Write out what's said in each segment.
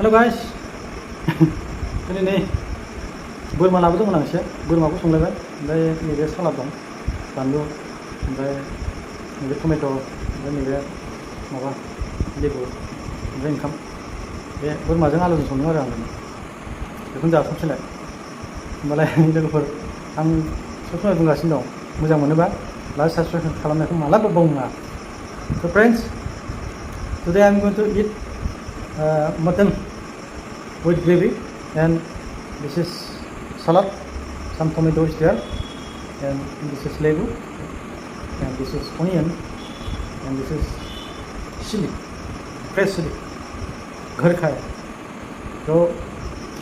Hello guys दिनै नै बोरमा लाबोदोंमोन आं एसे बोरमाखौ संलायबाय ओमफ्राय नैबे सालाद दं बानलु ओमफ्राय नैबे टमेट' ओमफ्राय नैबे माबा लेबु ओमफ्राय ओंखाम बे बोरमाजों आलुजों संदों आरो आं बेखौनो जाथ'नोसैलाय होमबालाय लोगोफोर आं सब समाय बुंगासिनो दं मोजां मोनोबा लाइक साबसक्राइब खालामनायखौ मालाबा बावनाङा So friends, today I am going to eat mutton with gravy, and this is salad, some tomato is there, and this is lebu, and this is onion, and this is chili, fresh chili, घर का है। तो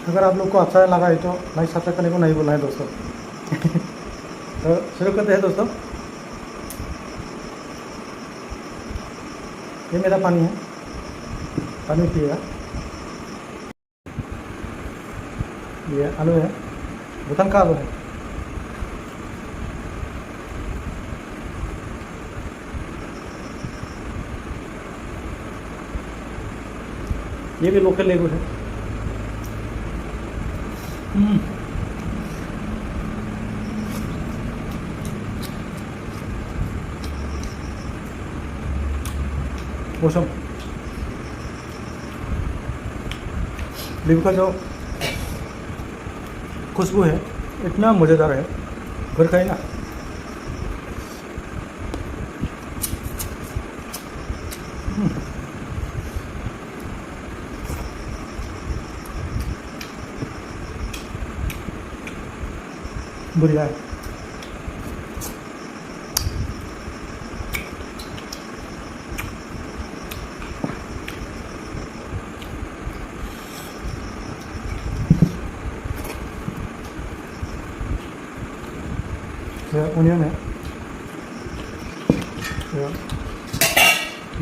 अगर आप लोग को अच्छा लगा है तो लाइक सब्सक्राइब करने को नहीं बोलना है दोस्तों। तो शुरू करते हैं दोस्तों। ये मेरा पानी है, पानी पिएगा। ये आलू है, भूटान का आलू है। ये भी लोकल लेबू है। मौसम लेबू का जो खुशबू है इतना मज़ेदार है, घर का ही ना। बढ़िया है। ओनियन है,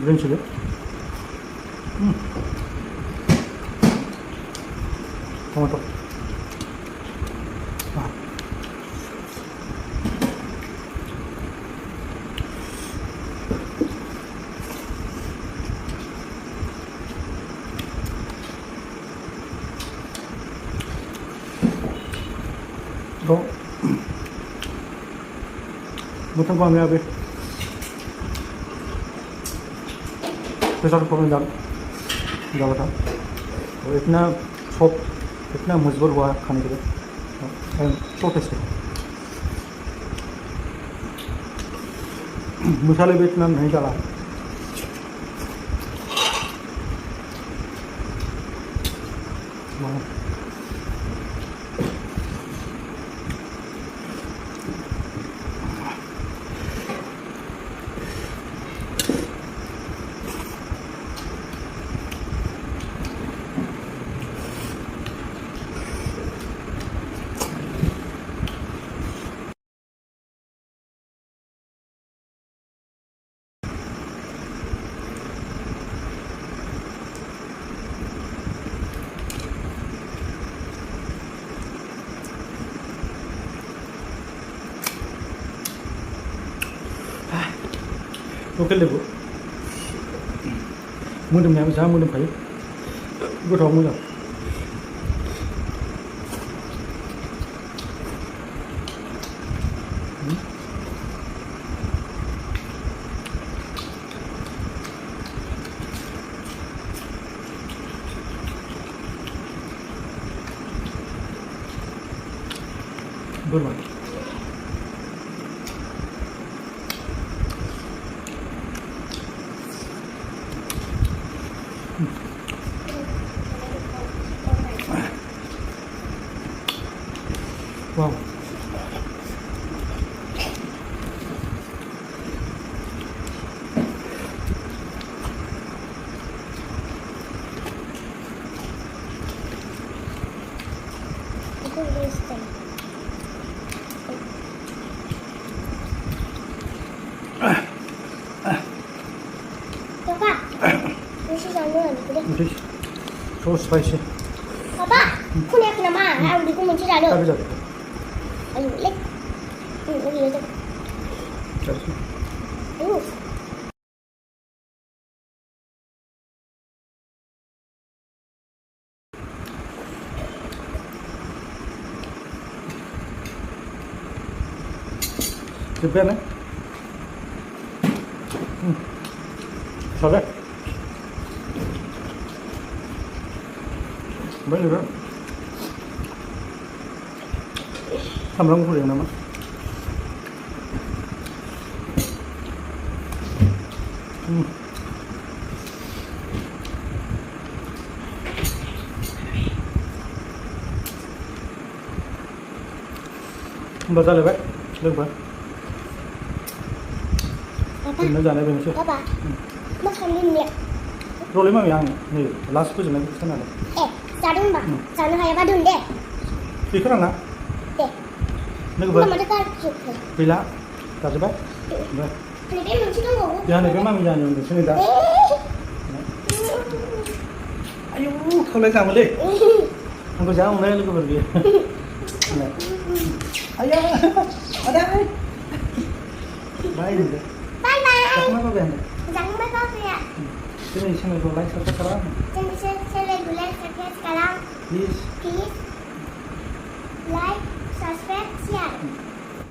ग्रीन चिली, टमाटो, तो मटन को हमने अभी प्रेशर कुकर में डाला था, और इतना सॉफ्ट, इतना मजबूत हुआ खाने के लिए, सो टेस्टी। मसाले भी इतना नहीं डाला। लकेल लेबु मोदोमनायाबो जा मोदोमखायो, गोथाव मोजां। बोरमा wow. Papa, this is It is so spicy. Papa, kunya kenapa? Aku mau mencari ada. Tapi jadi. Ayo, lek. Lagi ada. Jadi. Ayo. जोब्बायानो जाबाय ओमफ्राय नैबे सामब्राम गुफुर एवनाय नामा होमबा जालायबाय लोगोफोर जोंनो जानाय बेनोसै Papa, makan ini. रलै मामि आं नै लास्ट फोजोबनाय खिथानालाय Sarung bang, sarung kayak badun deh. बेखौ नाङा Deh, लोगोफोर mama dekat juga. गैला जाजोब्बाय ओमफ्राय Ini masih kan mau. जोंहा नैबे मामि जानो उन्दुसै नै दा आयौ खावलाय जामोलै आंखौ जा हमनाय लोगोफोर बियो आया आदा बाय होनदो Bye bye. जाखांना बाबाय आंनो Jangan lupa ya. दिनै चेनेलखौ लाइक साबस्क्राइब खालाम Jangan saya regular subscribe sekarang. Please Please like, subscribe, share.